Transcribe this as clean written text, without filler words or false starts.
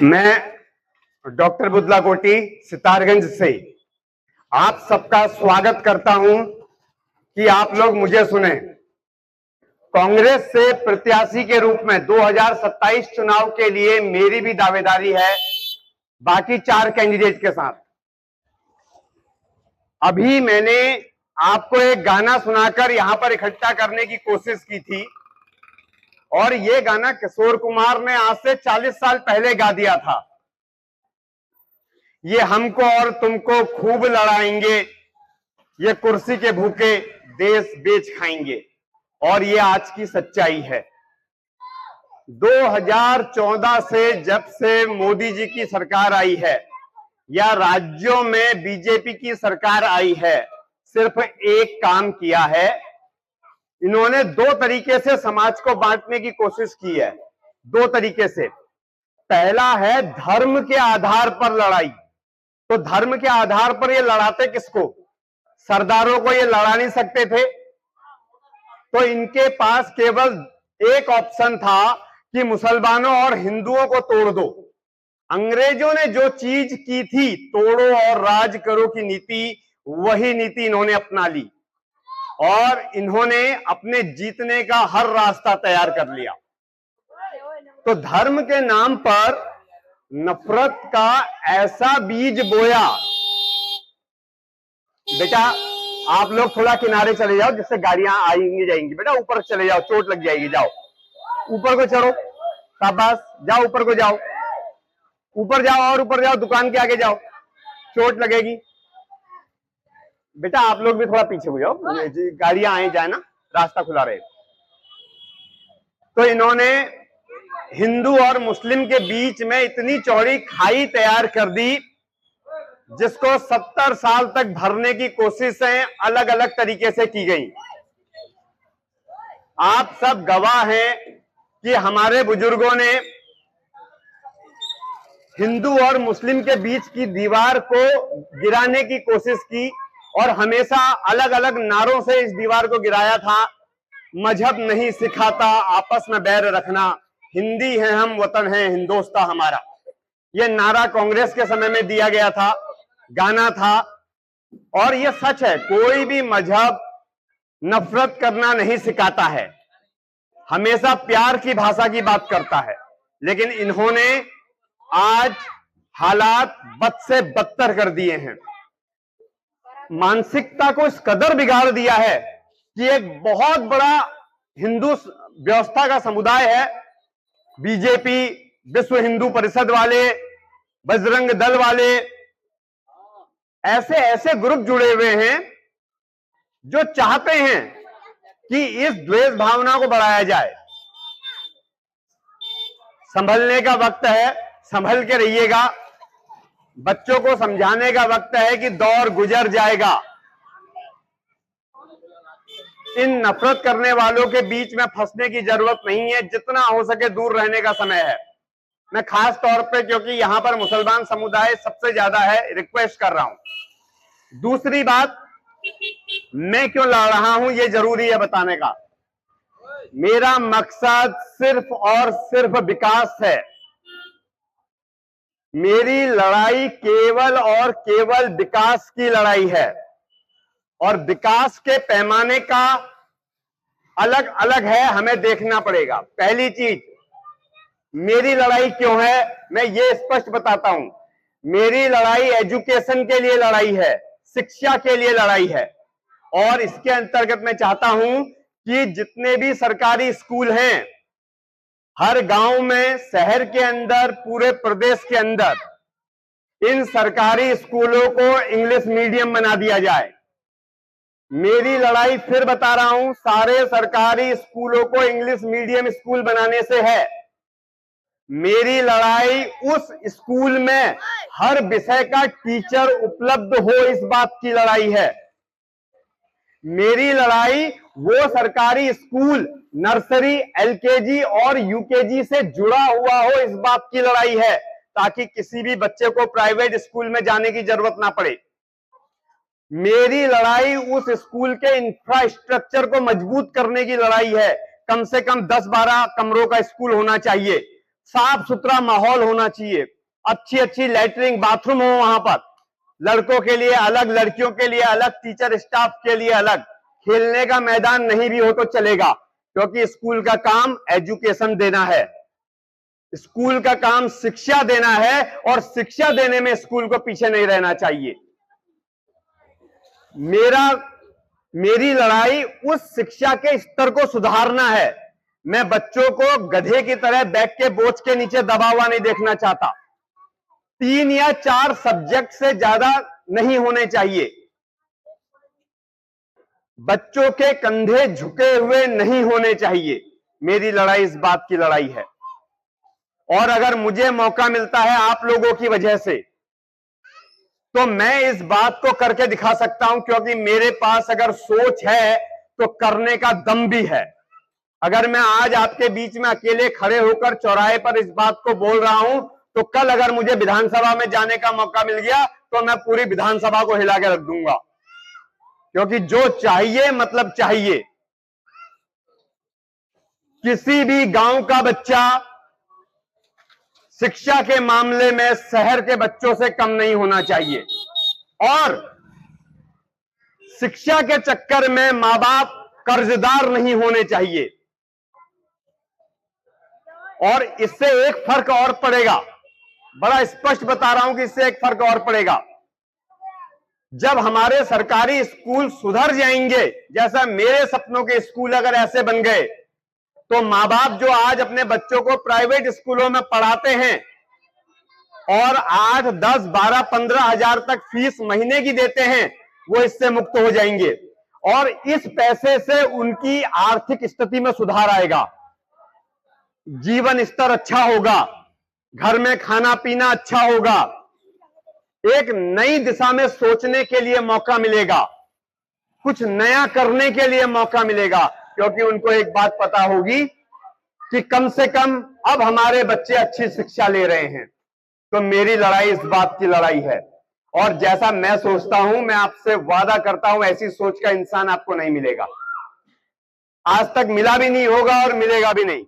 मैं डॉक्टर बुदला कोटी सितारगंज से आप सबका स्वागत करता हूं कि आप लोग मुझे सुने। कांग्रेस से प्रत्याशी के रूप में 2027 चुनाव के लिए मेरी भी दावेदारी है बाकी 4 कैंडिडेट के साथ। अभी मैंने आपको एक गाना सुनाकर यहां पर इकट्ठा करने की कोशिश की थी और ये गाना किशोर कुमार ने आज से 40 साल पहले गा दिया था। ये हमको और तुमको खूब लड़ाएंगे, ये कुर्सी के भूखे देश बेच खाएंगे, और ये आज की सच्चाई है। 2014 से जब से मोदी जी की सरकार आई है या राज्यों में बीजेपी की सरकार आई है, सिर्फ एक काम किया है, इन्होंने 2 तरीके से समाज को बांटने की कोशिश की है। 2 तरीके से। पहला है धर्म के आधार पर लड़ाई। तो धर्म के आधार पर ये लड़ाते किसको? सरदारों को ये लड़ा नहीं सकते थे, तो इनके पास केवल एक ऑप्शन था कि मुसलमानों और हिंदुओं को तोड़ दो। अंग्रेजों ने जो चीज की थी, तोड़ो और राज करो की नीति, वही नीति इन्होंने अपना ली और इन्होंने अपने जीतने का हर रास्ता तैयार कर लिया। तो धर्म के नाम पर नफरत का ऐसा बीज बोया। बेटा आप लोग थोड़ा किनारे चले जाओ जिससे गाड़ियां आएंगी जाएंगी। बेटा ऊपर चले जाओ, चोट लग जाएगी। जाओ ऊपर को चढ़ो, शाबाश, जाओ ऊपर को जाओ, ऊपर जाओ और ऊपर जाओ, दुकान के आगे जाओ, चोट लगेगी। बेटा आप लोग भी थोड़ा पीछे हो जाओ, गाड़ियां आए जाए ना, रास्ता खुला रहे। तो इन्होंने हिंदू और मुस्लिम के बीच में इतनी चौड़ी खाई तैयार कर दी जिसको 70 साल तक भरने की कोशिशें अलग अलग तरीके से की गई। आप सब गवाह हैं कि हमारे बुजुर्गों ने हिंदू और मुस्लिम के बीच की दीवार को गिराने की कोशिश की और हमेशा अलग अलग नारों से इस दीवार को गिराया था। मजहब नहीं सिखाता आपस में बैर रखना, हिंदी है हम, वतन है हिंदोस्तां हमारा। यह नारा कांग्रेस के समय में दिया गया था, गाना था। और यह सच है, कोई भी मजहब नफरत करना नहीं सिखाता है, हमेशा प्यार की भाषा की बात करता है। लेकिन इन्होंने आज हालात बद से बदतर कर दिए हैं, मानसिकता को इस कदर बिगाड़ दिया है कि एक बहुत बड़ा हिंदू व्यवस्था का समुदाय है, बीजेपी, विश्व हिंदू परिषद वाले, बजरंग दल वाले, ऐसे ऐसे ग्रुप जुड़े हुए हैं जो चाहते हैं कि इस द्वेष भावना को बढ़ाया जाए। संभलने का वक्त है, संभल के रहिएगा। बच्चों को समझाने का वक्त है कि दौर गुजर जाएगा। इन नफरत करने वालों के बीच में फंसने की जरूरत नहीं है, जितना हो सके दूर रहने का समय है। मैं खास तौर पे, क्योंकि यहां पर मुसलमान समुदाय सबसे ज्यादा है, रिक्वेस्ट कर रहा हूं। दूसरी बात, मैं क्यों लड़ रहा हूं ये जरूरी है बताने का। मेरा मकसद सिर्फ और सिर्फ विकास है। मेरी लड़ाई केवल और केवल विकास की लड़ाई है और विकास के पैमाने का अलग अलग है, हमें देखना पड़ेगा। पहली चीज, मेरी लड़ाई क्यों है, मैं ये स्पष्ट बताता हूं। मेरी लड़ाई एजुकेशन के लिए लड़ाई है, शिक्षा के लिए लड़ाई है। और इसके अंतर्गत मैं चाहता हूं कि जितने भी सरकारी स्कूल हैं, हर गांव में, शहर के अंदर, पूरे प्रदेश के अंदर, इन सरकारी स्कूलों को इंग्लिश मीडियम बना दिया जाए। मेरी लड़ाई, फिर बता रहा हूं, सारे सरकारी स्कूलों को इंग्लिश मीडियम स्कूल बनाने से है। मेरी लड़ाई उस स्कूल में हर विषय का टीचर उपलब्ध हो, इस बात की लड़ाई है। मेरी लड़ाई वो सरकारी स्कूल नर्सरी, एलकेजी और यूकेजी से जुड़ा हुआ हो, इस बात की लड़ाई है, ताकि किसी भी बच्चे को प्राइवेट स्कूल में जाने की जरूरत ना पड़े। मेरी लड़ाई उस स्कूल के इंफ्रास्ट्रक्चर को मजबूत करने की लड़ाई है। कम से कम 10-12 कमरों का स्कूल होना चाहिए, साफ सुथरा माहौल होना चाहिए, अच्छी अच्छी लैट्रिन बाथरूम हो वहां पर, लड़कों के लिए अलग, लड़कियों के लिए अलग, टीचर स्टाफ के लिए अलग, खेलने का मैदान नहीं भी हो तो चलेगा, क्योंकि स्कूल का काम एजुकेशन देना है, स्कूल का काम शिक्षा देना है, और शिक्षा देने में स्कूल को पीछे नहीं रहना चाहिए। मेरी लड़ाई उस शिक्षा के स्तर को सुधारना है। मैं बच्चों को गधे की तरह बैग के बोझ के नीचे दबा हुआ नहीं देखना चाहता। 3 या 4 सब्जेक्ट से ज्यादा नहीं होने चाहिए। बच्चों के कंधे झुके हुए नहीं होने चाहिए। मेरी लड़ाई इस बात की लड़ाई है। और अगर मुझे मौका मिलता है आप लोगों की वजह से, तो मैं इस बात को करके दिखा सकता हूं, क्योंकि मेरे पास अगर सोच है तो करने का दम भी है। अगर मैं आज आपके बीच में अकेले खड़े होकर चौराहे पर इस बात को बोल रहा हूं, तो कल अगर मुझे विधानसभा में जाने का मौका मिल गया तो मैं पूरी विधानसभा को हिला के रख दूंगा, क्योंकि जो चाहिए मतलब चाहिए। किसी भी गांव का बच्चा शिक्षा के मामले में शहर के बच्चों से कम नहीं होना चाहिए, और शिक्षा के चक्कर में मां बाप कर्जदार नहीं होने चाहिए। और इससे एक फर्क और पड़ेगा, बड़ा स्पष्ट बता रहा हूं कि इससे एक फर्क और पड़ेगा। जब हमारे सरकारी स्कूल सुधर जाएंगे, जैसा मेरे सपनों के स्कूल अगर ऐसे बन गए, तो मां बाप जो आज अपने बच्चों को प्राइवेट स्कूलों में पढ़ाते हैं और 8, 10, 12, 15 हजार तक फीस महीने की देते हैं, वो इससे मुक्त हो जाएंगे, और इस पैसे से उनकी आर्थिक स्थिति में सुधार आएगा, जीवन स्तर अच्छा होगा, घर में खाना पीना अच्छा होगा, एक नई दिशा में सोचने के लिए मौका मिलेगा, कुछ नया करने के लिए मौका मिलेगा, क्योंकि उनको एक बात पता होगी कि कम से कम अब हमारे बच्चे अच्छी शिक्षा ले रहे हैं। तो मेरी लड़ाई इस बात की लड़ाई है, और जैसा मैं सोचता हूं, मैं आपसे वादा करता हूं, ऐसी सोच का इंसान आपको नहीं मिलेगा, आज तक मिला भी नहीं होगा और मिलेगा भी नहीं।